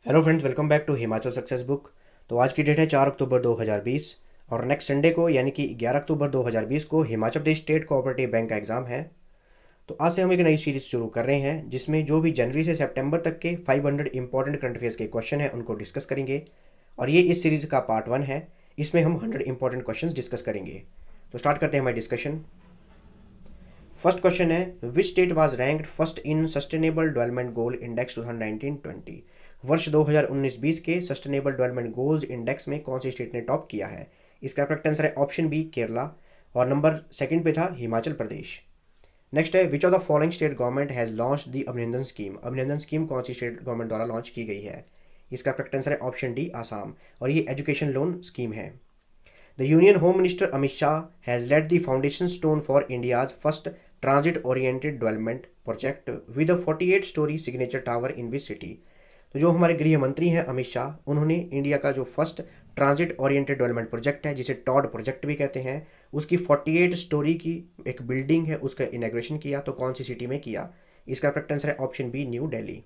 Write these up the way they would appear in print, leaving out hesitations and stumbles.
Hello friends, welcome back to Himachal success book. तो आज की डेट है 4 अक्टूबर 2020 और नेक्स्ट संडे को यानी कि 11 अक्टूबर 2020 को Himachal Pradesh state cooperative bank का एग्ज़ाम है। तो आज से हम एक नई सीरीज़ शुरू कर रहे हैं जिसमें जो भी जनवरी से सितंबर तक के 500 इंपॉर्टेंट करंट अफेयर्स के क्वेश्चन हैं उनको डिस्कस करेंगे। और ये इस सीरीज़ का पार्ट 1 है। इसमें हम 100 इंपॉर्टेंट क्वेश्चन डिस्कस करेंगे। तो स्टार्ट करते हैं हमारी डिस्कशन। फर्स्ट क्वेश्चन है, which state was ranked first in sustainable development goal index 2019-20? वर्ष 2019-20 के सस्टेनेबल डेवलपमेंट गोल्स इंडेक्स में कौन सी स्टेट ने टॉप किया है? इसका करेक्ट आंसर है ऑप्शन बी, केरला। और नंबर सेकंड पे था हिमाचल प्रदेश। नेक्स्ट है, विच of the following state government has launch the अभिनंदन स्कीम? अभिनंदन स्कीम कौन सी स्टेट गवर्नमेंट द्वारा लॉन्च की गई है? इसका करेक्ट आंसर है ऑप्शन डी, आसाम। और ये एजुकेशन लोन स्कीम है। The Union Home Minister Amit Shah has laid the foundation stone for India's first transit-oriented development project with a 48-story signature tower in which city? तो जो हमारे गृह मंत्री हैं अमित शाह, उन्होंने इंडिया का जो first transit oriented development project है जिसे टॉड प्रोजेक्ट भी कहते हैं, उसकी 48 स्टोरी की एक बिल्डिंग है, उसका इनॉग्रेशन किया। तो कौन सी सिटी में किया? इसका करेक्ट आंसर है option B, new Delhi.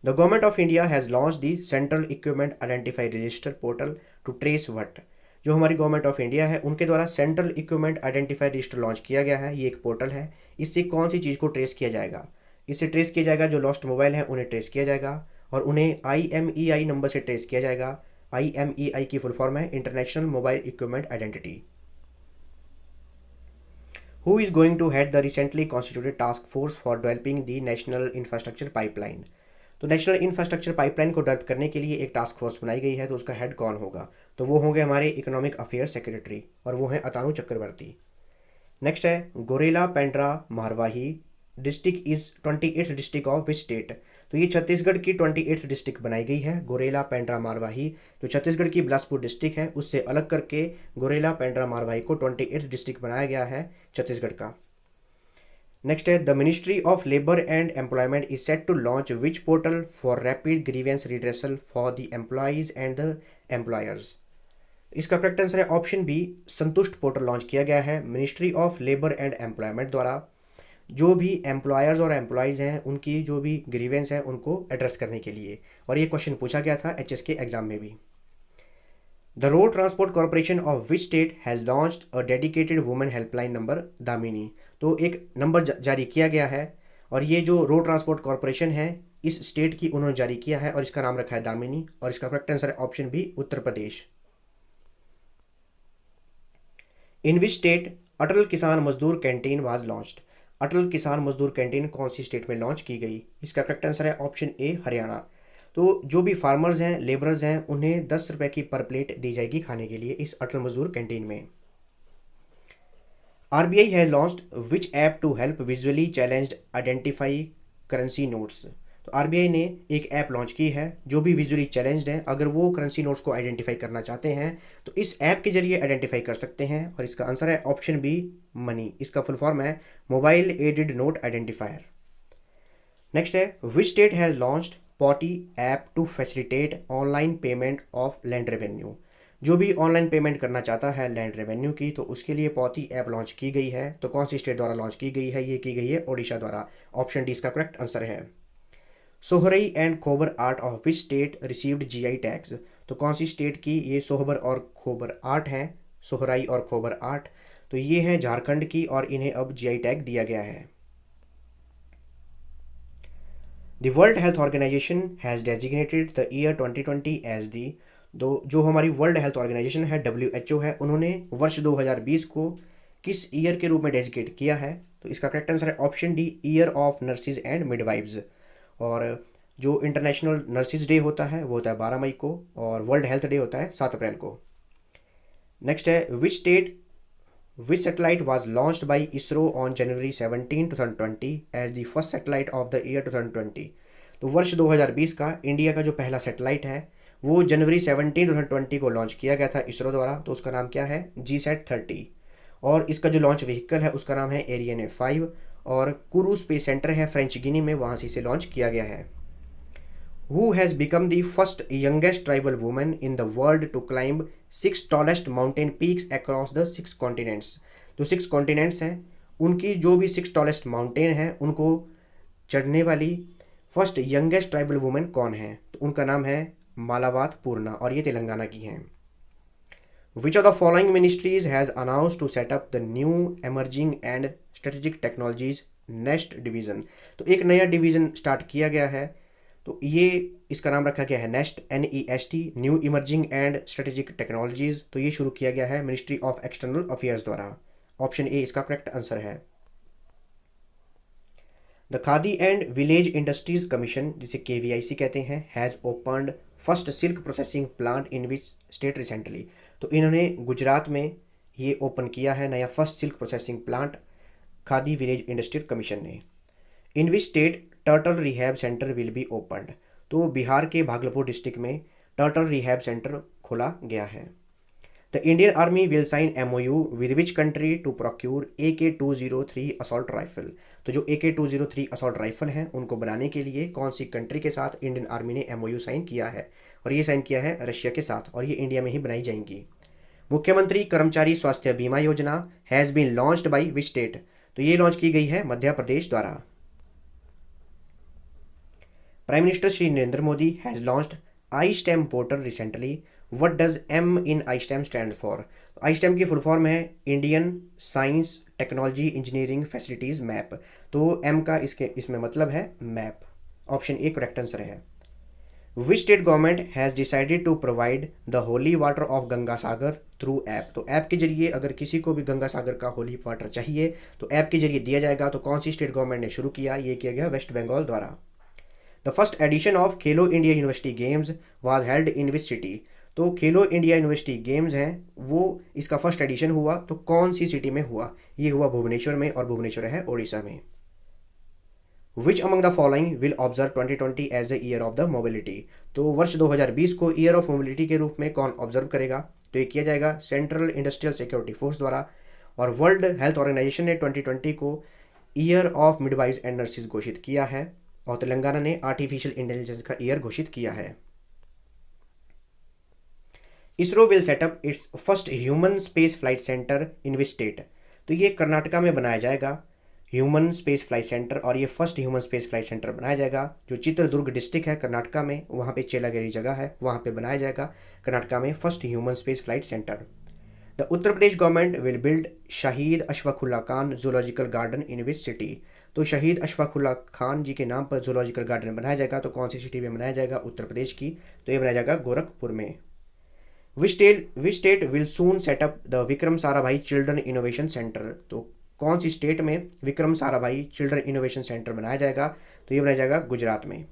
The government of India has launch the central equipment identify register portal to trace what? जो हमारी गवर्नमेंट ऑफ इंडिया है उनके द्वारा central equipment identify register launch किया गया है। ये एक पोर्टल है। इससे कौन सी चीज़ को ट्रेस किया जाएगा? इससे ट्रेस किया जाएगा जो लॉस्ट मोबाइल हैं उन्हें ट्रेस किया जाएगा और उन्हें IMEI नंबर से ट्रेस किया जाएगा। IMEI की फुल फॉर्म है international mobile equipment identity. Who is going to head the recently constituted task force for developing the national infrastructure pipeline? तो नेशनल इंफ्रास्ट्रक्चर पाइपलाइन को डेवलप करने के लिए एक टास्क फोर्स बनाई गई है। तो उसका हेड कौन होगा? तो वो होंगे हमारे इकोनॉमिक अफेयर्स सेक्रेटरी और वो हैं अतानु चक्रवर्ती। नेक्स्ट है, Gaurela Pendra Marwahi district is 28th district of which state? तो ये छत्तीसगढ़ की 28th डिस्ट्रिक्ट बनाई गई है गोरेला पेंड्रा मारवाही। जो छत्तीसगढ़ की बिलासपुर डिस्ट्रिक्ट है उससे अलग करके गोरेला पेंड्रा मारवाही को 28th डिस्ट्रिक्ट बनाया गया है छत्तीसगढ़ का। नेक्स्ट है, the ministry of labour and employment is set to launch which portal for rapid grievance redressal for the employees and the employers? इसका करेक्ट आंसर है option B, Santusht portal launch किया गया है ministry of labour and employment द्वारा। जो भी employers और employees हैं उनकी जो भी ग्रीवेंस है उनको एड्रेस करने के लिए। और ये क्वेश्चन पूछा गया था HS के एग्जाम में भी। The road transport corporation of which state has launched a dedicated women helpline number Damini? तो एक नंबर जारी किया गया है और ये जो रोड ट्रांसपोर्ट कॉरपोरेशन है इस स्टेट की उन्होंने जारी किया है और इसका नाम रखा है दामिनी। और इसका करेक्ट आंसर है option B, Uttar Pradesh. In which state Atal Kisan Mazdoor canteen was launched? Atal Kisan Mazdoor canteen कौन सी स्टेट में लॉन्च की गई? इसका करेक्ट आंसर है ऑप्शन ए, हरियाणा। तो जो भी फार्मर्स हैं, लेबरर्स हैं, उन्हें 10 रुपये की पर प्लेट दी जाएगी खाने के लिए इस अटल मजदूर कैंटीन में। RBI has launched which app to help visually challenged identify currency notes? तो RBI ने एक ऐप लॉन्च की है जो भी विजुअली चैलेंज्ड हैं, अगर वो करेंसी नोट्स को आइडेंटिफाई करना चाहते हैं तो इस ऐप के जरिए आइडेंटिफाई कर सकते हैं। और इसका आंसर है ऑप्शन बी, मनी। इसका फुल फॉर्म है mobile aided note identifier. Next है, which state has launched Pauti app to facilitate online payment of land revenue? जो भी ऑनलाइन पेमेंट करना चाहता है लैंड रेवेन्यू की तो उसके लिए पॉती ऐप लॉन्च की गई है। तो कौन सी स्टेट द्वारा लॉन्च की गई है? ये की गई है ओडिशा द्वारा। ऑप्शन डी इसका करेक्ट आंसर है। सोहरई एंड खोबर art of which state received GI tags? तो कौन सी स्टेट की ये सोहबर और खोबर आर्ट हैं? सोहराई और खोबर आर्ट तो ये हैं झारखंड की और इन्हें अब GI टैग दिया गया है। The world health organisation has designated the year 2020 as the. जो हमारी वर्ल्ड हेल्थ ऑर्गेनाइजेशन है WHO है, उन्होंने वर्ष 2020 को किस ईयर के रूप में डेजिग्नेट किया है? तो इसका करेक्ट आंसर है option D, year of nurses and midwives. और जो इंटरनेशनल नर्सिस डे होता है वो होता है 12 मई को और वर्ल्ड हेल्थ डे होता है 7 अप्रैल को। नेक्स्ट है, which state which satellite was launched by ISRO on January 17, 2020 as the first satellite of the year 2020? तो वर्ष 2020 का इंडिया का जो पहला सैटेलाइट है वो जनवरी 17, 2020 को लॉन्च किया गया था इसरो द्वारा। तो उसका नाम क्या है? GSAT-30। और इसका जो लॉन्च व्हीकल है उसका नाम है एरियन-5 और कुरू स्पेस सेंटर है फ्रेंच गिनी में, वहाँ से इसे लॉन्च किया गया है। Who has become the first youngest tribal woman in the world to climb 6 tallest mountain peaks across the 6 continents? जो 6 कॉन्टिनेंट्स हैं उनकी जो भी 6 टॉलेस्ट माउंटेन हैं उनको चढ़ने वाली फर्स्ट यंगेस्ट ट्राइबल वुमेन कौन है? तो उनका नाम है मालावात पूर्णा और ये तेलंगाना की हैं। Which of the following ministries has announce to set up the new emerging and strategic technologies NEST division? तो एक नया डिवीज़न स्टार्ट किया गया है, तो ये इसका नाम रखा गया है nest, NEST, new emerging and strategic technologies. तो ये शुरू किया गया है मिनिस्ट्री ऑफ एक्सटर्नल अफेयर्स द्वारा। ऑप्शन ए इसका करेक्ट आंसर है। The khadi and village industries commission, जिसे KVIC कहते हैं, has opened first silk processing plant in which state recently? तो इन्होंने गुजरात में ये ओपन किया है नया first silk processing plant khadi village industry commission ने। इन which state turtle rehab centre will be opened? तो बिहार के भागलपुर डिस्ट्रिक्ट में टर्टल रिहैब सेंटर खोला गया है। The Indian army will sign MOU with which country to procure AK-203 assault rifle? तो जो AK-203 assault rifle हैं उनको बनाने के लिए कौन सी कंट्री के साथ इंडियन आर्मी ने MOU साइन किया है? और ये साइन किया है रशिया के साथ, और ये इंडिया में ही बनाई जाएंगी। मुख्यमंत्री कर्मचारी Swasthya Bima Yojana has been launched by which state? तो ये लॉन्च की गई है मध्य प्रदेश द्वारा। Prime minister Shri Narendra Modi has launched iSTEM portal recently. What does M in iSTEM stand for? iSTEM की फुल फॉर्म है Indian science technology engineering facilities map. तो M का इसमें मतलब है map. Option A correct answer है। Which state government has decided to provide the holy water of Ganga Sagar through app? तो app के जरिए अगर किसी को भी गंगा सागर का होली वाटर चाहिए तो ऐप के जरिए दिया जाएगा। तो कौन सी स्टेट गवर्नमेंट ने शुरू किया? ये किया गया वेस्ट बंगाल द्वारा। The first edition of Khelo India university games was held in which city? तो खेलो इंडिया यूनिवर्सिटी गेम्स हैं वो इसका फर्स्ट एडिशन हुआ तो कौन सी सिटी में हुआ? ये हुआ भुवनेश्वर में, और भुवनेश्वर है उड़ीसा में। Which among the following will observe 2020 as a year of the mobility? तो वर्ष 2020 को ईयर ऑफ मोबिलिटी के रूप में कौन ऑब्जर्व करेगा? तो ये किया जाएगा सेंट्रल इंडस्ट्रियल सिक्योरिटी फोर्स द्वारा। और वर्ल्ड हेल्थ ऑर्गेनाइजेशन ने 2020 को ईयर ऑफ मिडवाइज एंड नर्सिस घोषित किया है, और तेलंगाना ने आर्टिफिशियल इंटेलिजेंस का ईयर घोषित किया है। ISRO will set up it's first human space flight centre in which state? तो ये कर्नाटका में बनाया जाएगा ह्यूमन स्पेस फ्लाइट सेंटर, और ये first human space flight centre बनाया जाएगा जो चित्रदुर्ग डिस्ट्रिक्ट है कर्नाटका में, वहाँ पे चेलागिरी जगह है, वहाँ पे बनाया जाएगा कर्नाटका में first human space flight centre. The Uttar Pradesh government will build Shaheed Ashfaqulla Khan zoological garden in which city? तो शहीद अशफाकुल्ला खान जी के नाम पर जूलॉजिकल गार्डन बनाया जाएगा, तो कौन सी सिटी में बनाया जाएगा? उत्तर प्रदेश की। तो ये बनाया जाएगा गोरखपुर में। Which state will soon setup the Vikram Sarabhai children innovation centre? तो कौन सी स्टेट में Vikram Sarabhai children innovation centre बनाया जाएगा? तो ये बनाया जाएगा गुजरात में।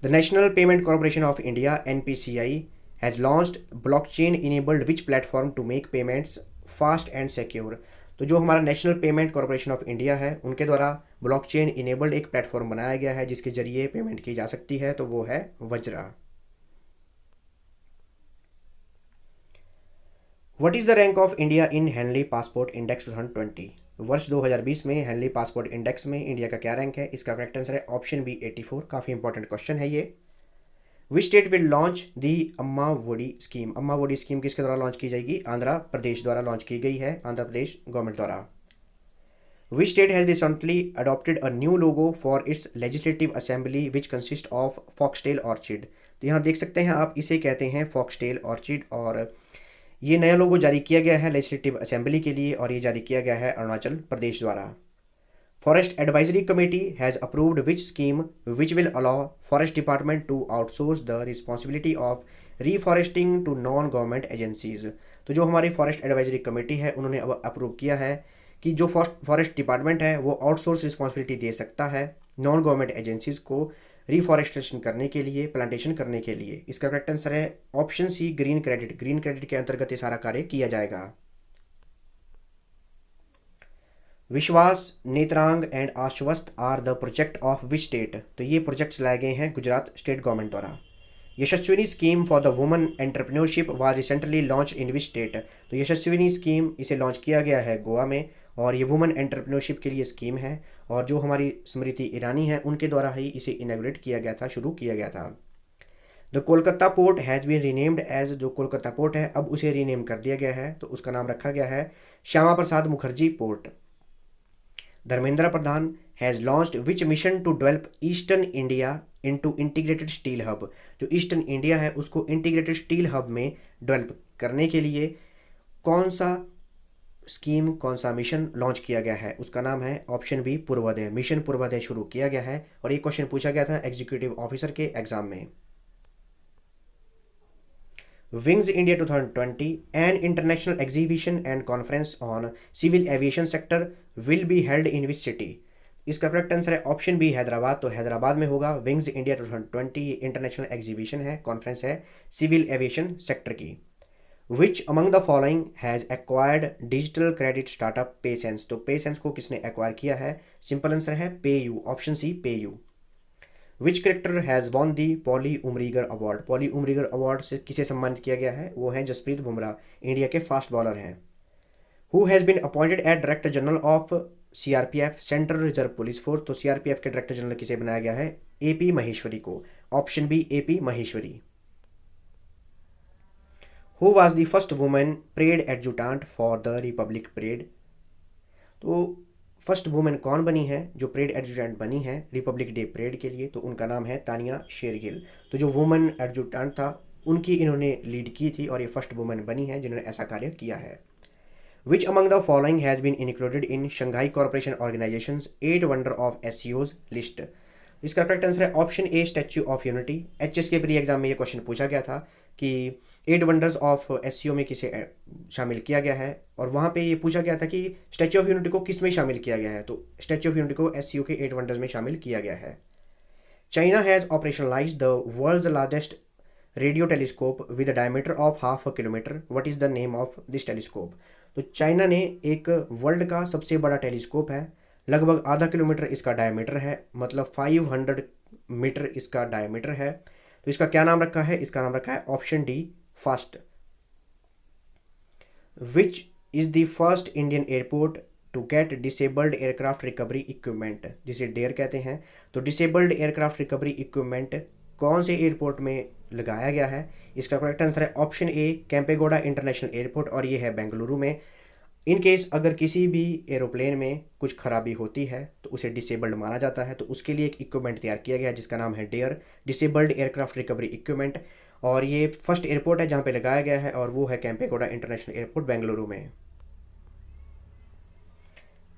The national payment corporation of India NPCI has launched blockchain enabled which platform to make payments fast and secure? तो जो हमारा national payment corporation of India है उनके द्वारा ब्लॉकचेन इनेबल्ड एक प्लेटफॉर्म बनाया गया है जिसके जरिए पेमेंट की जा सकती है, तो वो है Vajra. What is the rank of India in Henley passport index 2020? वर्ष 2020 में हेनली पासपोर्ट इंडेक्स में इंडिया का क्या रैंक है? इसका करेक्ट आंसर है ऑप्शन बी 84। काफ़ी इंपॉर्टेंट क्वेश्चन है ये। विच स्टेट विल लॉन्च दी अम्मा वोडी स्कीम? अम्मा वोडी स्कीम किसके द्वारा लॉन्च की जाएगी? आंध्र प्रदेश द्वारा लॉन्च की गई है, आंध्र प्रदेश गवर्नमेंट द्वारा। विच state has recently adopted a new logo for its legislative assembly which consist of foxtail orchid? तो यहाँ देख सकते हैं आप, इसे कहते हैं फॉक्सटेल ऑर्चिड, और ये नया लोगो जारी किया गया है लेजिस्लेटिव असेंबली के लिए, और ये जारी किया गया है अरुणाचल प्रदेश द्वारा। Forest advisory committee has approved which scheme which will allow forest department to outsource the responsibility of reforesting to non government agencies? तो जो हमारी फॉरेस्ट एडवाइजरी कमेटी है उन्होंने अब अप्रूव किया है कि जो फॉरेस्ट डिपार्टमेंट है वो आउटसोर्स रिस्पॉन्सिबिलिटी दे सकता है नॉन गवर्नमेंट एजेंसीज को रिफॉरेस्टेशन करने के लिए, प्लांटेशन करने के लिए। इसका करेक्ट आंसर है option C green credit. Green credit के अंतर्गत ये सारा कार्य किया जाएगा। Vishwas, Netrang and Ashwast are the project of which state? तो ये प्रोजेक्ट्स लाए गए हैं गुजरात स्टेट गवर्नमेंट द्वारा। Yashaswini scheme for the woman entrepreneurship was recently launch in which state? तो यशस्विनी स्कीम इसे लॉन्च किया गया है गोवा में, और ये वुमन एंटरप्रेन्योरशिप के लिए स्कीम है, और जो हमारी स्मृति ईरानी है उनके द्वारा ही इसे इनॉग्रेट किया गया था, शुरू किया गया था। The Kolkata port has been renamed as, जो कोलकाता पोर्ट है अब उसे रीनेम कर दिया गया है, तो उसका नाम रखा गया है Shyama Prasad Mukherjee port. Dharmendra Pradhan has launched which mission to develop eastern India into integrated steel hub. जो ईस्टर्न इंडिया है उसको इंटीग्रेटेड स्टील हब में डेवलप करने के लिए कौन सा स्कीम, कौन सा मिशन लॉन्च किया गया है? उसका नाम है option B Purvodaya. Mission Purvodaya शुरू किया गया है और ये क्वेश्चन पूछा गया था एग्जीक्यूटिव ऑफिसर के एग्जाम में। Wings India 2020 an international exhibition and conference on civil aviation sector will be held in which city. इसका करेक्ट आंसर है ऑप्शन बी हैदराबाद। तो हैदराबाद में होगा विंग्स इंडिया 2020 इंटरनेशनल एग्जीबिशन है, कॉन्फ्रेंस है सिविल एविएशन सेक्टर की। Which among the following has acquired digital credit startup PaySense. तो PaySense को किसने एक्वायर किया है? सिंपल आंसर है पे you, option C PayU. Which cricketer has won the Polly Umrigar award. Polly Umrigar award से किसे सम्मानित किया गया है? वो है जसप्रीत बुमराह, इंडिया के फास्ट बॉलर हैं। Who has been appointed at director general of CRPF central reserve police force. तो सीआरपीएफ के डायरेक्टर जनरल किसे बनाया गया है? एपी महेश्वरी को, option B A P Maheshwari. Who was the first women parade adjutant for the Republic parade. तो first women कौन बनी है जो परेड एडजुटेंट बनी है रिपब्लिक डे परेड के लिए? तो उनका नाम है तानिया शेरगिल। तो जो वुमेन एडजुटेंट था उनकी इन्होंने लीड की थी और ये फर्स्ट वुमेन बनी है जिन्होंने ऐसा कार्य किया है। Which among the following has been included in Shanghai corporation organisation 8 wonder of एससीओज लिस्ट। इसका करेक्ट आंसर है option A statue of unity. HS के प्री एग्जाम में ये क्वेश्चन पूछा गया था कि 8 वंडर्स ऑफ एससीओ में किसे शामिल किया गया है, और वहाँ पे ये पूछा गया था कि स्टैच्यू ऑफ यूनिटी को किस में शामिल किया गया है। तो स्टैच्यू ऑफ यूनिटी को एससीओ के 8 वंडर्स में शामिल किया गया है। China has operationalise the world's largest radio telescope with a diameter of half a kilometre. What is the name of this telescope. तो चाइना ने एक वर्ल्ड का सबसे बड़ा टेलीस्कोप है, लगभग आधा किलोमीटर इसका डायमीटर है, मतलब 500 मीटर इसका डायमीटर है। तो इसका क्या नाम रखा है? इसका नाम रखा है option D FAST. Which is the first Indian airport to get disabled aircraft recovery equipment, जिसे डेयर कहते हैं। तो डिसेबल्ड एयरक्राफ्ट रिकवरी इक्विपमेंट कौन से एयरपोर्ट में लगाया गया है? इसका करेक्ट आंसर है ऑप्शन ए कैंपेगौड़ा इंटरनेशनल एयरपोर्ट, और ये है बेंगलुरु में। इन केस अगर किसी भी एरोप्लेन में कुछ खराबी होती है तो उसे डिसेबल्ड माना जाता है, तो उसके लिए एक इक्विपमेंट तैयार किया गया जिसका नाम है DARE, disabled aircraft recovery equipment. और ये फर्स्ट एयरपोर्ट है जहाँ पे लगाया गया है और वो है कैंपेगौड़ा इंटरनेशनल एयरपोर्ट बेंगलुरु में।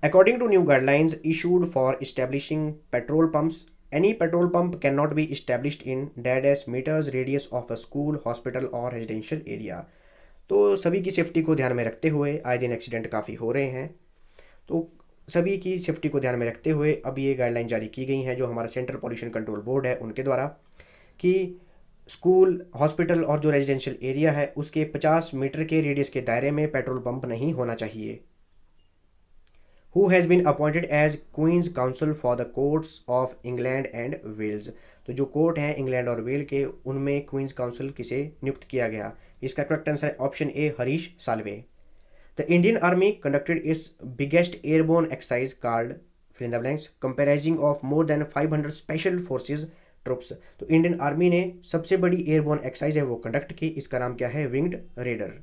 According to new guidelines issued for establishing petrol pumps, any petrol pump can not be established in dead metres radius of a school, hospital और रेजिडेंशियल एरिया। तो सभी की सेफ्टी को ध्यान में रखते हुए, आए दिन एक्सीडेंट काफ़ी हो रहे हैं, तो सभी की सेफ्टी को ध्यान में रखते हुए अब ये गाइडलाइन जारी की गई हैं जो हमारा सेंट्रल पॉल्यूशन कंट्रोल बोर्ड है उनके द्वारा, कि स्कूल, हॉस्पिटल और जो रेजिडेंशियल एरिया है उसके 50 मीटर के रेडियस के दायरे में पेट्रोल पंप नहीं होना चाहिए। Who has been appointed as queen's counsel for the courts of England and Wales. तो जो कोर्ट हैं इंग्लैंड और वेल के, उनमें क्वींस काउंसिल किसे नियुक्त किया गया? इसका करेक्ट आंसर है option A Harish Salve. The Indian army conducted its biggest airborne exercise called fill in the blanks comprising of more than 500 special forces troops. तो इंडियन आर्मी ने सबसे बड़ी एयरबोर्न एक्सरसाइज है वो कंडक्ट की, इसका नाम क्या है? Winged raider.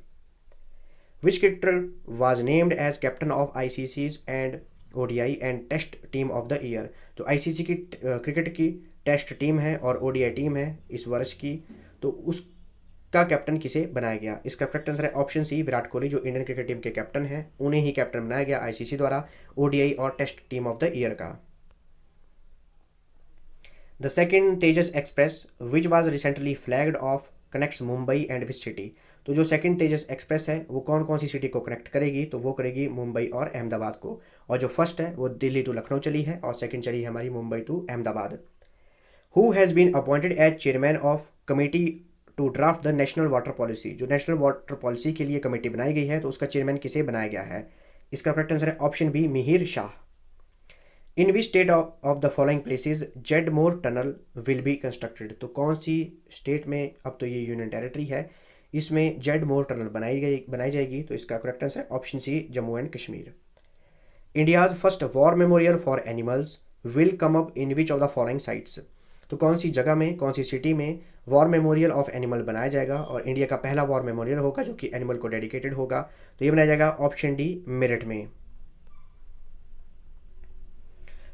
Which cricketer was named as captain of ICC's and ODI and test team of the year. तो आईसीसी की क्रिकेट की टेस्ट टीम है और ओडीआई टीम है इस वर्ष की, तो उसका कैप्टन किसे बनाया गया? इसका करेक्ट आंसर है ऑप्शन सी विराट कोहली, जो इंडियन क्रिकेट टीम के कैप्टन हैं, उन्हें ही कैप्टन बनाया गया आईसीसी द्वारा ओडीआई और test team of the year का। The second Tejas express which was recently flagged off connects Mumbai and which city. तो जो सेकंड तेजस एक्सप्रेस है वो कौन कौन सी सिटी को कनेक्ट करेगी? तो वो करेगी मुंबई और अहमदाबाद को, और जो फर्स्ट है वो दिल्ली टू लखनऊ चली है और सेकंड चली है हमारी Mumbai to Ahmedabad. Who has been appointed as chairman of committee to draft the national water policy. जो नेशनल वाटर पॉलिसी के लिए कमेटी बनाई गई है तो उसका चेयरमैन किसे बनाया गया है? इसका करेक्ट आंसर है option B Mihir Shah. In which state of the following places Zmorh tunnel will be constructed. तो कौन सी स्टेट में, अब तो ये यूनियन टेरिटरी है, इसमें जेडमोर टनल बनाई जाएगी? तो इसका करेक्ट आंसर है option C Jammu and Kashmir. India's first war memorial for animals will come up in which of the following sites. तो कौन सी जगह में, कौन सी सिटी में वॉर मेमोरियल ऑफ एनिमल बनाया जाएगा, और इंडिया का पहला वॉर मेमोरियल होगा जो कि एनिमल को डेडिकेटेड होगा? तो ये बनाया जाएगा ऑप्शन डी मेरठ में।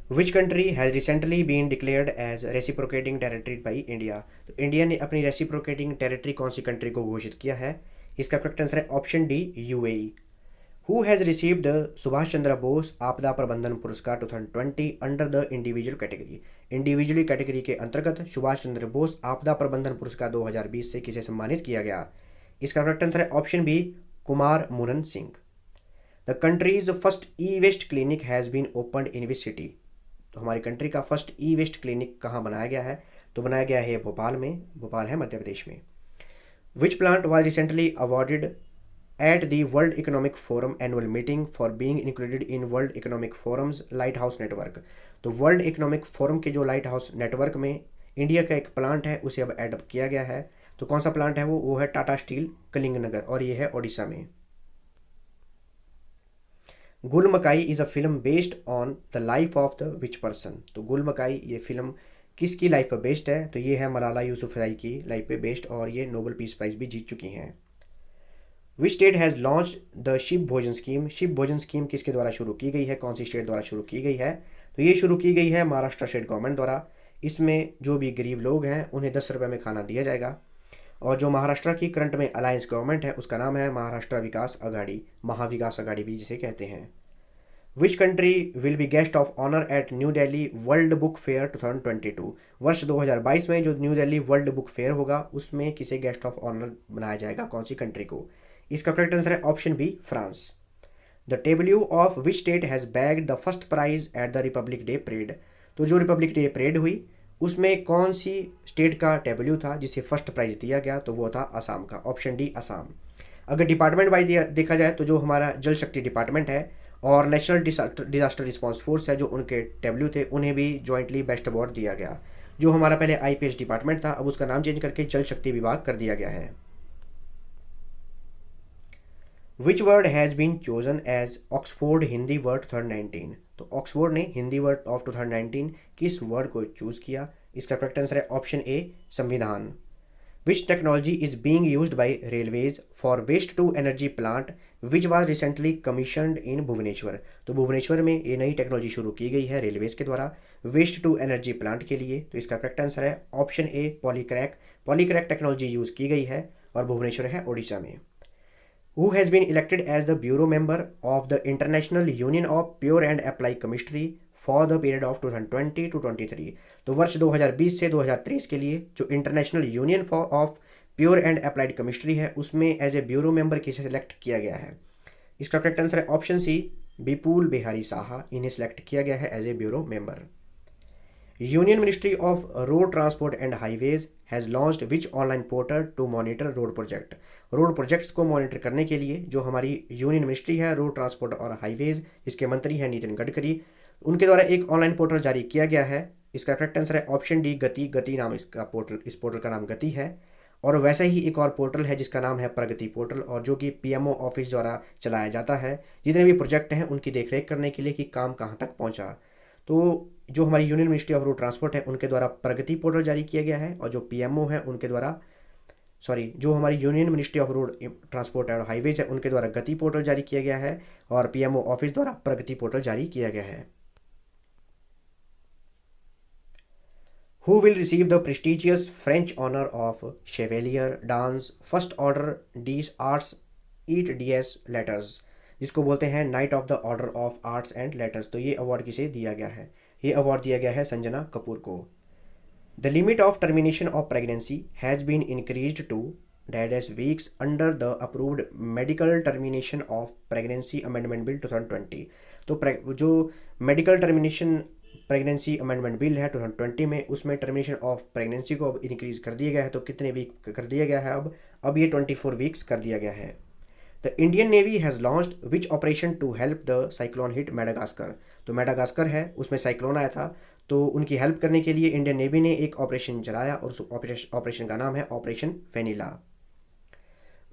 Which country has recently been declared as reciprocating territory by India. तो इंडिया ने अपनी रेसिप्रोकेटिंग टेरिटरी कौन सी कंट्री को घोषित किया है? इसका करेक्ट आंसर है option D, UAE. Who has received Subhash Chandra Bose Aapda Prabandhan Puraskar 2020 under the individual category. Individual category के अंतर्गत सुभाष चंद्र बोस आपदा प्रबंधन पुरस्कार 2020 से किसे सम्मानित किया गया? इसका करेक्ट आंसर है option B, Kumar Muran Singh. The country's first e waste clinic has been opened in which city. तो हमारी कंट्री का फर्स्ट ई वेस्ट क्लिनिक कहाँ बनाया गया है? तो बनाया गया है भोपाल में। भोपाल है मध्य प्रदेश में। Which plant was recently awarded at the world economic forum annual meeting for being included in world economic forums light house network. तो वर्ल्ड इकोनॉमिक फोरम के जो लाइट हाउस नेटवर्क में इंडिया का एक प्लांट है उसे अब एडअप किया गया है। तो कौन सा प्लांट है वो है टाटा स्टील कलिंगनगर, और ये है ओडिशा में। गुल मकाई is a film based on the life of the which person. तो गुल मकाई ये फिल्म किसकी लाइफ पर बेस्ड है? तो ये है मलाला यूसुफजई की लाइफ पे बेस्ड, और ये नोबेल पीस प्राइज़ भी जीत चुकी हैं। Which state has launch the Shiv Bhojan scheme. Shiv Bhojan scheme किसके द्वारा शुरू की गई है? कौन सी स्टेट द्वारा शुरू की गई है? तो ये शुरू की गई है महाराष्ट्र स्टेट गवर्नमेंट द्वारा। इसमें जो भी गरीब लोग हैं उन्हें 10 रुपये में खाना दिया जाएगा। और जो महाराष्ट्र की करंट में अलायंस गवर्नमेंट है उसका नाम है महाराष्ट्र विकास अघाड़ी, महाविकास अघाड़ी भी जिसे कहते हैं। Which country will be guest of honour at New Delhi world book fair 2022। वर्ष 2022 में जो New Delhi world book fair होगा उसमें किसे गेस्ट ऑफ ऑनर बनाया जाएगा, कौन सी कंट्री को? इसका करेक्ट आंसर है option B, France. The tableau of which state has bagged the first prize at the Republic Day parade. तो जो रिपब्लिक डे परेड हुई उसमें कौन सी स्टेट का टेबल्यू था जिसे फर्स्ट प्राइज दिया गया? तो वो था असम का, ऑप्शन डी, असम। अगर डिपार्टमेंट वाइज देखा जाए तो जो हमारा जल शक्ति डिपार्टमेंट है और नेशनल डिजास्टर रिस्पांस फोर्स है, जो उनके टेबल्यू थे उन्हें भी जॉइंटली बेस्ट अवार्ड दिया गया। जो हमारा पहले आईपीएस डिपार्टमेंट था अब उसका नाम चेंज करके जल शक्ति विभाग कर दिया गया है। Which word has been chosen as Oxford Hindi word 2019। तो ऑक्सफोर्ड ने हिंदी वर्ड ऑफ 2019 किस वर्ड को चूज किया? इसका करेक्ट आंसर है option A, Samvidhan. Which technology is being used by railways for waste to energy plant which was recently commissioned in Bhubaneswar. तो भुवनेश्वर में ये नई टेक्नोलॉजी शुरू की गई है रेलवेज के द्वारा वेस्ट टू एनर्जी प्लांट के लिए। तो इसका करेक्ट आंसर है ऑप्शन ए, पॉलीक्रैक। पॉलीक्रैक टेक्नोलॉजी यूज़ की गई है और भुवनेश्वर है ओडिशा में। Who has been elected as the bureau member of the International Union of Pure and Applied Chemistry for the period of 2020 to 23। तो वर्ष 2020 से 2023 के लिए जो international union of pure and applied chemistry है उसमें एज ए ब्यूरो मेंबर किसे select किया गया है? इसका करेक्ट आंसर है ऑप्शन सी, विपुल बिहारी साहा। इन्हें सिलेक्ट किया गया है as a bureau member. Union ministry of road transport and highways has launched which online portal to monitor road project. Road projects को मॉनिटर करने के लिए जो हमारी यूनियन मिनिस्ट्री है रोड ट्रांसपोर्ट और हाईवेज, जिसके मंत्री हैं नितिन गडकरी, उनके द्वारा एक ऑनलाइन पोर्टल जारी किया गया है। इसका करेक्ट आंसर है ऑप्शन डी, गति। गति नाम इसका पोर्टल, इस पोर्टल का नाम गति है। और वैसे ही एक और पोर्टल है जिसका नाम है प्रगति पोर्टल, और जो कि पीएमओ ऑफिस द्वारा चलाया जाता है जितने भी प्रोजेक्ट हैं उनकी देखरेख करने के लिए कि काम कहाँ तक पहुँचा। तो जो हमारी union ministry of road transport है उनके द्वारा प्रगति पोर्टल जारी किया गया है, और जो पीएमओ है उनके द्वारा जो हमारी union ministry of road transport and highways है उनके द्वारा गति पोर्टल जारी किया गया है, और पीएमओ ऑफिस द्वारा प्रगति पोर्टल जारी किया गया है। Who will receive the prestigious French honor of Chevalier dans First Order des Arts et des Letters, जिसको बोलते हैं night of the order of arts and letters. तो ये अवार्ड किसे दिया गया है? ये अवार्ड दिया गया है संजना कपूर को। The limit of termination of pregnancy has been increased to dash weeks under the approved medical termination of pregnancy amendment bill 2020। तो जो medical termination pregnancy amendment bill है 2020 में, उसमें टर्मिनेशन ऑफ प्रेगनेंसी को अब इंक्रीज कर दिया गया है। तो कितने वीक कर दिया गया है? अब ये 24 वीक्स कर दिया गया है। The Indian navy has launched which operation to help the cyclone hit Madagascar. तो मेडागास्कर है उसमें साइक्लोन आया था, तो उनकी हेल्प करने के लिए इंडियन नेवी ने एक ऑपरेशन चलाया और उस ऑपरेशन का नाम है operation vanilla.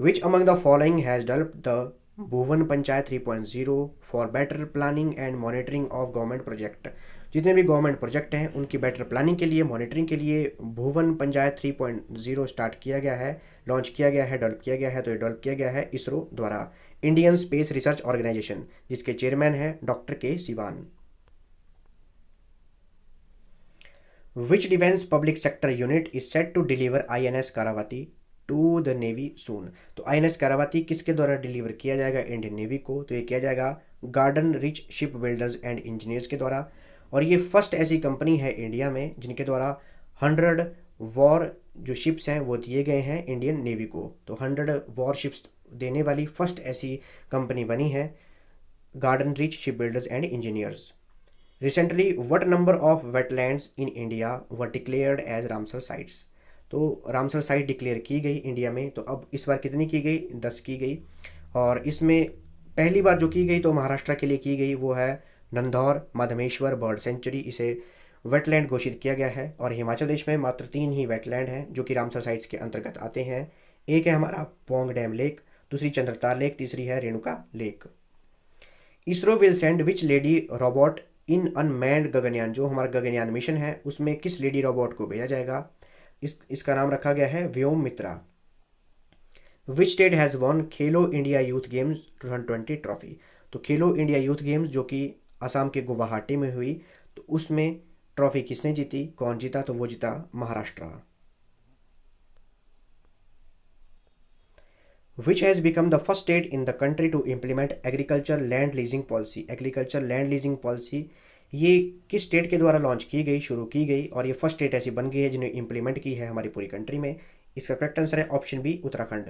Which among the following has developed the Bhuvan panchayat 3.0 for better planning and monitoring of government project. जितने भी गवर्नमेंट प्रोजेक्ट हैं उनकी बेटर प्लानिंग के लिए, मॉनिटरिंग के लिए भुवन पंचायत 3.0 स्टार्ट किया गया है, लॉन्च किया गया है, डेवलप किया गया है। तो ये डेवलप किया गया है इसरो द्वारा, इंडियन स्पेस रिसर्च ऑर्गेनाइजेशन, जिसके चेयरमैन हैं doctor K Sivan. Which defence public sector unit is set to deliver INS Kavaratti to the navy soon. तो INS कारावती किसके द्वारा डिलीवर किया जाएगा इंडियन नेवी को? तो ये किया जाएगा garden Reach Shipbuilders and engineers के द्वारा। और ये फर्स्ट ऐसी कंपनी है इंडिया में जिनके द्वारा 100 वॉर जो शिप्स हैं वो दिए गए हैं इंडियन नेवी को। तो 100 वॉर शिप्स देने वाली फर्स्ट ऐसी कंपनी बनी है Garden Reach Shipbuilders and Engineers. Recently what number of wetlands in India were declared as Ramsar sites. तो रामसर साइट डिक्लेयर की गई इंडिया में, तो अब इस बार कितनी की गई? 10 की गई। और इसमें पहली बार जो की गई तो महाराष्ट्र के लिए की गई, वो है नंदौर मधमेश्वर बर्ड सेंचुरी, इसे वेटलैंड घोषित किया गया है। और हिमाचल प्रदेश में मात्र 3 ही वेटलैंड हैं जो कि रामसर साइट्स के अंतर्गत आते हैं। एक है हमारा पोंग डैम लेक, दूसरी चंद्रताल लेक, तीसरी है Renuka lake. ISRO will send which lady robot in unmanned Gaganyaan. जो हमारा गगनयान मिशन है उसमें किस लेडी रोबोट को भेजा जाएगा? इसका नाम रखा गया है व्योम मित्रा। विच state has won Khelo India youth games 2020 trophy. तो खेलो इंडिया यूथ गेम्स जो कि असम के गुवाहाटी में हुई, तो उसमें ट्रॉफी किसने जीती? कौन जीता? तो वो जीता Maharashtra. Which has become the first state in the country to implement agriculture land leasing policy. Agriculture land leasing policy ये किस स्टेट के द्वारा लॉन्च की गई, शुरू की गई, और ये फर्स्ट स्टेट ऐसी बन गई है जिन्हें इम्प्लीमेंट की है हमारी पूरी कंट्री में? इसका करेक्ट आंसर है option B Uttarakhand.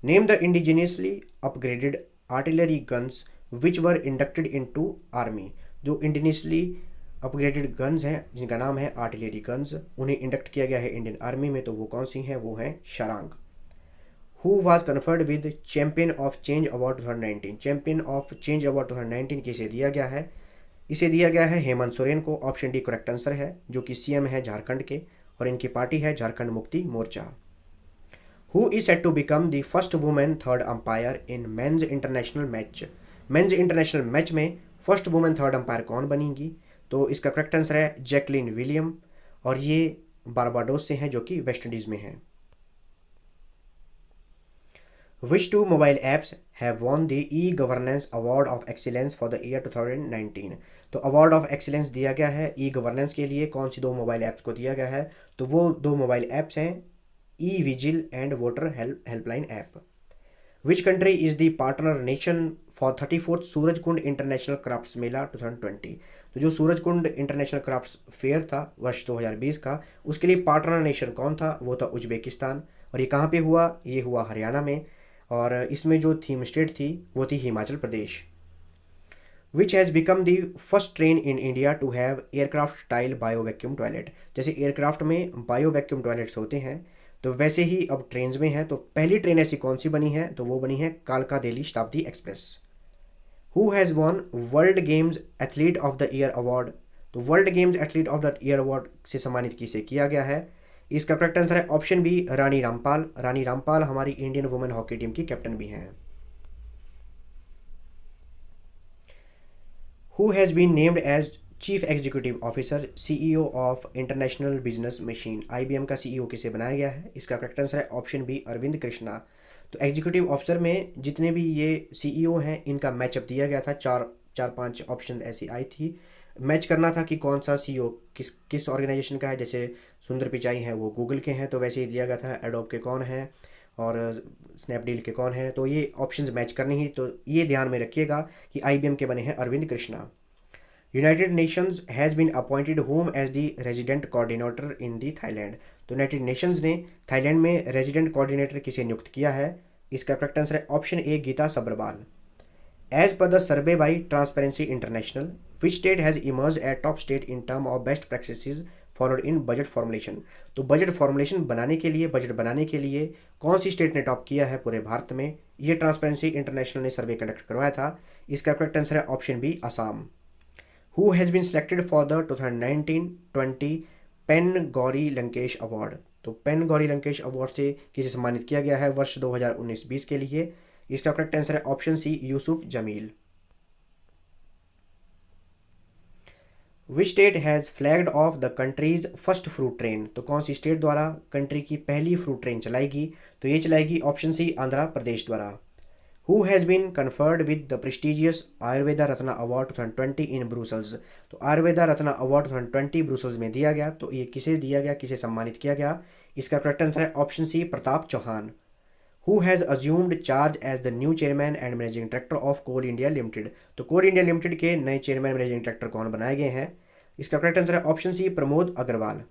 Name the indigenously upgraded artillery guns which were inducted into army. जो इंडिजिनियसली अपग्रेडेड गन्स हैं जिनका नाम है आर्टिलरी गन्स, उन्हें इंडक्ट किया गया है इंडियन आर्मी में, तो वो कौन सी हैं? वो हैं Sharang. Who was conferred with champion of change award 2019। Champion of change award 2019 किसे दिया गया है? इसे दिया गया है हेमंत सोरेन को। ऑप्शन डी करेक्ट आंसर है, जो कि CM है झारखंड के और इनकी पार्टी है Jharkhand Mukti Morcha. Who is set to become the first women third umpire in men's international match. Men's international match में फर्स्ट वुमेन थर्ड अंपायर कौन बनेंगी? तो इसका करेक्ट आंसर है जैकलिन विलियम, और ये बारबाडोस से हैं जो कि वेस्ट इंडीज में हैं। Which two mobile apps have won the e-governance award of excellence for the year 2019। तो अवार्ड ऑफ एक्सीलेंस दिया गया है ई गवर्नेंस के लिए कौन सी 2 मोबाइल ऐप्स को दिया गया है? तो वो 2 मोबाइल ऐप्स हैं e vigil and voter helpline app. Which country is the partner nation for 34th Surajkund international crafts mela 2020। तो जो सूरजकुंड इंटरनेशनल क्राफ्ट्स फेयर था वर्ष 2020 का, उसके लिए पार्टनर नेशन कौन था? वो था उज्बेकिस्तान। और ये कहाँ पे हुआ? ये हुआ हरियाणा में, और इसमें जो थीम स्टेट थी वो थी Himachal Pradesh. Which has become the first train in India to have aircraft style bio vacuum toilet. जैसे एयरक्राफ्ट में बायो वैक्यूम टॉयलेट्स होते हैं, तो वैसे ही अब ट्रेन्स में है। तो पहली ट्रेन ऐसी कौन सी बनी है? तो वो बनी है कालका Delhi Shatabdi express. Who has won world games athlete of the year award. तो world games athlete of the year award से सम्मानित किसे किया गया है? इसका करेक्ट आंसर है ऑप्शन बी रानी रामपाल। रानी रामपाल हमारी इंडियन वुमेन हॉकी टीम की कैप्टन भी हैं। Who has been named as chief executive officer CEO of international business machine. IBM का CEO किसे बनाया गया है? इसका करेक्ट आंसर है ऑप्शन बी अरविंद कृष्णा। तो एग्जीक्यूटिव ऑफिसर में जितने भी ये CEO हैं इनका मैचअप दिया गया था, 4-5 ऑप्शन ऐसी आई थी। मैच करना था कि कौन सा CEO किस ऑर्गेनाइजेशन का है। जैसे सुंदर पिचाई हैं वो गूगल के हैं, तो वैसे ही दिया गया था एडोब के कौन हैं और स्नैपडील के कौन हैं, तो ये ऑप्शंस मैच करनी ही। तो ये ध्यान में रखिएगा कि IBM के बने हैं Arvind Krishna. United Nations has been appointed whom as the resident coordinator in the Thailand. तो यूनाइटेड नेशंस ने थाईलैंड में रेजिडेंट कोऑर्डिनेटर किसे नियुक्त किया है? इसका करेक्ट आंसर है option A Geeta Sabharwal. As per the survey by Transparency International which state has emerge at top state in term of best practices followed in budget formulation. तो budget formulation बनाने के लिए, बजट बनाने के लिए कौन सी स्टेट ने टॉप किया है पूरे भारत में? ये ट्रांसपेरेंसी इंटरनेशनल ने सर्वे कंडक्ट करवाया था। इसका करेक्ट आंसर है option B Assam. Who has been selected for the 2019-20 pen Gauri Lankesh award. तो पेन गौरी लंकेश अवार्ड से किसे सम्मानित किया गया है वर्ष 2019-20 के लिए? इसका करेक्ट आंसर है option C Yusuf Jameel. Which state has flagged off the country's first fruit train. तो कौन सी स्टेट द्वारा कंट्री की पहली फ्रूट ट्रेन चलाएगी? तो ये चलाएगी ऑप्शन सी आंध्र प्रदेश द्वारा। Who has been conferred with the prestigious Ayurveda Ratna award 2020 in Brussels. तो आयुर्वेदा रत्ना अवार्ड 2020 ब्रुसल्स में दिया गया, तो ये किसे दिया गया, किसे सम्मानित किया गया? इसका करेक्ट आंसर है option C, Pratap Chauhan. Who has assumed charge as the new chairman and managing director of Coal India Limited. तो कोल इंडिया लिमिटेड के नए चेयरमैन मैनेजिंग डायरेक्टर कौन बनाए गए हैं? इसका करेक्ट आंसर है option C, Pramod Agrawal.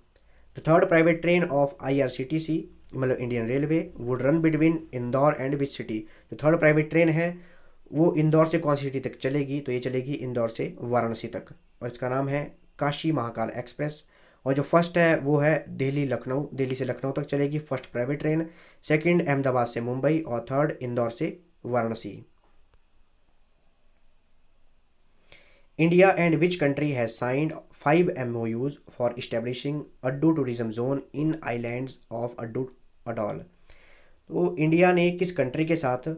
The third private train of IRCTC मतलब Indian Railway would run between Indore and which city. जो थर्ड प्राइवेट ट्रेन है वो इंदौर से कौन सी सिटी तक चलेगी? तो ये चलेगी इंदौर से वाराणसी तक, और इसका नाम है काशी महाकाल एक्सप्रेस। और जो फर्स्ट है वो है दिल्ली से लखनऊ तक चलेगी, first private train. Second Ahmedabad से मुंबई, और थर्ड इंदौर से Varanasi. India and which country has signed 5 MOUs for establishing Addu tourism zone in islands of Addu atoll. तो इंडिया ने किस कंट्री के साथ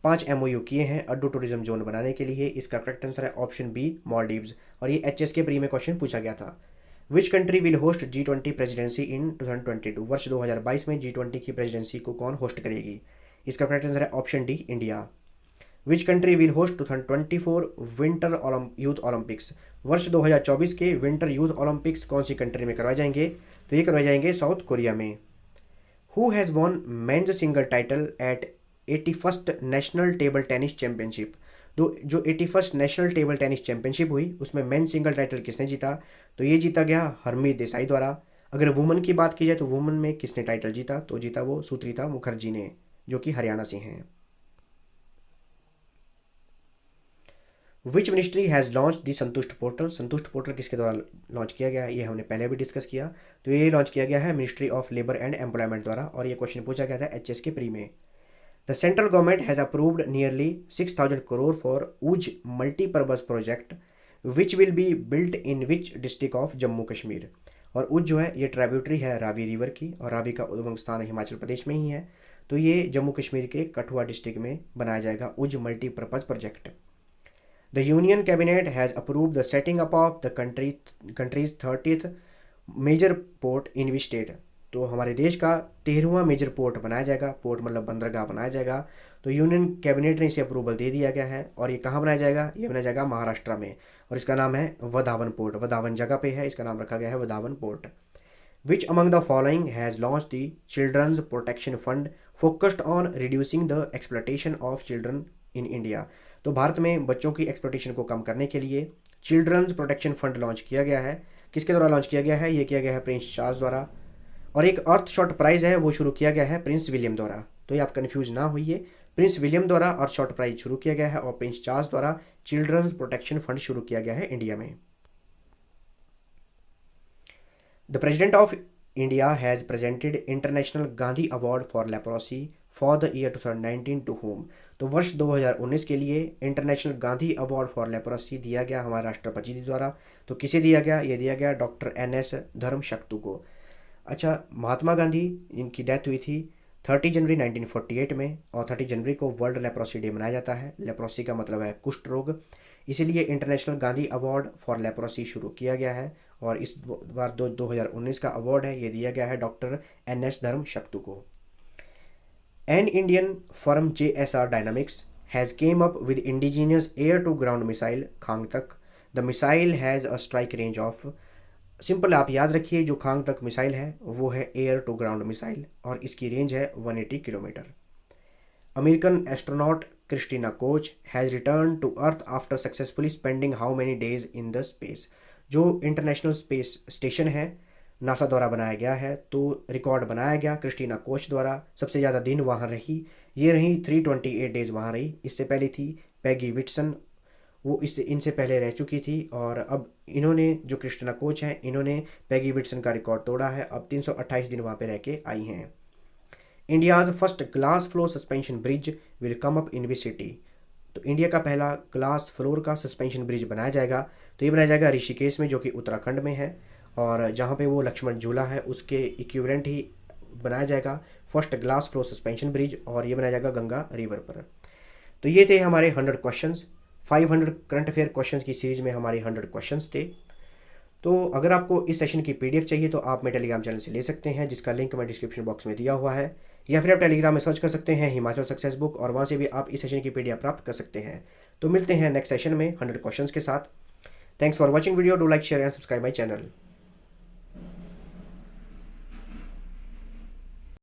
5 MOU किए हैं अड्डू टूरिज्म जोन बनाने के लिए? इसका करेक्ट आंसर है ऑप्शन बी, मालदीव्स। और ये HSK प्री में क्वेश्चन पूछा गया था। Which country will host G20 presidency in 2022। वर्ष 2022 में G20 की प्रेसिडेंसी को कौन होस्ट करेगी? इसका करेक्ट आंसर है option D, India. Which country will host 2024 winter youth Olympics. वर्ष 2024 के विंटर यूथ ओलंपिक्स कौन सी कंट्री में करवाए जाएंगे? तो ये करवाए जाएंगे साउथ कोरिया में। Who has von men's single title at 81st national table tennis championship. तो जो 81st national table tennis championship हुई उसमें मेन सिंगल टाइटल किसने जीता? तो ये जीता गया हरमीत देसाई द्वारा। अगर वुमन की बात की जाए तो वुमन में किसने टाइटल जीता? तो जीता वो सुत्रिता मुखर्जी ने, जो कि हरियाणा से हैं। विच मिनिस्ट्री हैज़ लॉन्च दी संतुष्ट पोर्टल। संतुष्ट पोर्टल किसके द्वारा लॉन्च किया गया? ये हमने पहले भी डिस्कस किया। तो ये लॉन्च किया गया है ministry of labour and employment द्वारा, और ये क्वेश्चन पूछा गया था HSK प्री में। The central government has approved nearly 6000 crore for Ujh multipurpose project which will be built in which district of Jammu Kashmir. और उज जो है ये ट्राइब्यूटरी है रावी रिवर की, और रावी का उद्गम स्थान हिमाचल प्रदेश में ही है। तो ये जम्मू कश्मीर के कठुआ डिस्ट्रिक्ट में बनाया जाएगा उज multipurpose project. The Union Cabinet has approved the setting up of the country's 30th major port in which state। तो हमारे देश का 13वां मेजर पोर्ट बनाया जाएगा, पोर्ट मतलब बंदरगाह बनाया जाएगा। तो यूनियन कैबिनेट ने इसे अप्रूवल दे दिया गया है, और ये कहाँ बनाया जाएगा? ये बनाया जाएगा महाराष्ट्र में, और इसका नाम है वधावन पोर्ट। वधावन जगह पे है, इसका नाम रखा गया है Vadhavan port. Which among the following has launch the children's protection fund focused on reducing the exploitation of children in India. तो भारत में बच्चों की एक्सप्लॉयटेशन को कम करने के लिए चिल्ड्रंस प्रोटेक्शन फंड लॉन्च किया गया है। किसके द्वारा लॉन्च किया गया है? ये किया गया है प्रिंस चार्ल्स द्वारा। और एक अर्थ शॉट प्राइज़ है वो शुरू किया गया है प्रिंस विलियम द्वारा। तो ये आप कन्फ्यूज ना होइए, प्रिंस विलियम द्वारा अर्थ शॉट प्राइज शुरू किया गया है, और प्रिंस चार्ल्स द्वारा चिल्ड्रंस प्रोटेक्शन फंड शुरू किया गया है इंडिया में। The president of India has presented international Gandhi award for leprosy for the year 2019 to whom. तो वर्ष 2019 के लिए international Gandhi award for leprosy दिया गया हमारे राष्ट्रपति जी द्वारा। तो किसे दिया गया? ये दिया गया डॉक्टर NS धर्मशक्तु को। अच्छा, महात्मा गांधी इनकी डेथ हुई थी 30 जनवरी 1948 में, और 30 जनवरी को वर्ल्ड लेप्रोसी डे मनाया जाता है। लेप्रोसी का मतलब है कुष्ठ रोग, इसीलिए international Gandhi award for leprosy शुरू किया गया है। और इस बार 2019 का अवार्ड है ये दिया गया है डॉक्टर NS धर्मशक्तु को। An Indian firm JSR Dynamics has came up with indigenous air-to-ground missile Khangtak। The missile has a strike range of, simple आप याद रखिए जो खांगतक मिसाइल है वो है एयर टू ग्राउंड मिसाइल, और इसकी रेंज है 180 kilometre. American astronaut Christina Koch has return to earth after successfully spending how many days in the space. जो इंटरनेशनल स्पेस स्टेशन है नासा द्वारा बनाया गया है, तो रिकॉर्ड बनाया गया क्रिस्टीना कोच द्वारा। सबसे ज़्यादा दिन वहाँ रही, ये रही 328 डेज वहाँ रही। इससे पहले थी पैगी विटसन, वो इनसे पहले रह चुकी थी, और अब इन्होंने जो क्रिस्टीना कोच हैं इन्होंने पैगी विटसन का रिकॉर्ड तोड़ा है। अब 328 दिन वहाँ पे रह के आई हैं। India's first glass floor suspension bridge will come up in which city. तो इंडिया का पहला ग्लास फ्लोर का सस्पेंशन ब्रिज बनाया जाएगा, तो ये बनाया जाएगा ऋषिकेश में, जो कि उत्तराखंड में है, और जहाँ पे वो लक्ष्मण झूला है उसके इक्विवेलेंट ही बनाया जाएगा first glass floor suspension bridge, और ये बनाया जाएगा गंगा रिवर पर। तो ये थे हमारे 100 क्वेश्चंस। 500 करंट अफेयर क्वेश्चंस की सीरीज़ में हमारे 100 क्वेश्चंस थे। तो अगर आपको इस सेशन की PDF चाहिए तो आप मेरे टेलीग्राम चैनल से ले सकते हैं, जिसका लिंक मैं डिस्क्रिप्शन बॉक्स में दिया हुआ है। या फिर आप टेलीग्राम में सर्च कर सकते हैं हिमाचल सक्सेस बुक, और वहाँ से भी आप इस सेशन की पीडीएफ प्राप्त कर सकते हैं। तो मिलते हैं नेक्स्ट सेशन में 100 क्वेश्चंस के साथ। Thanks for watching video, do like share and subscribe my channel.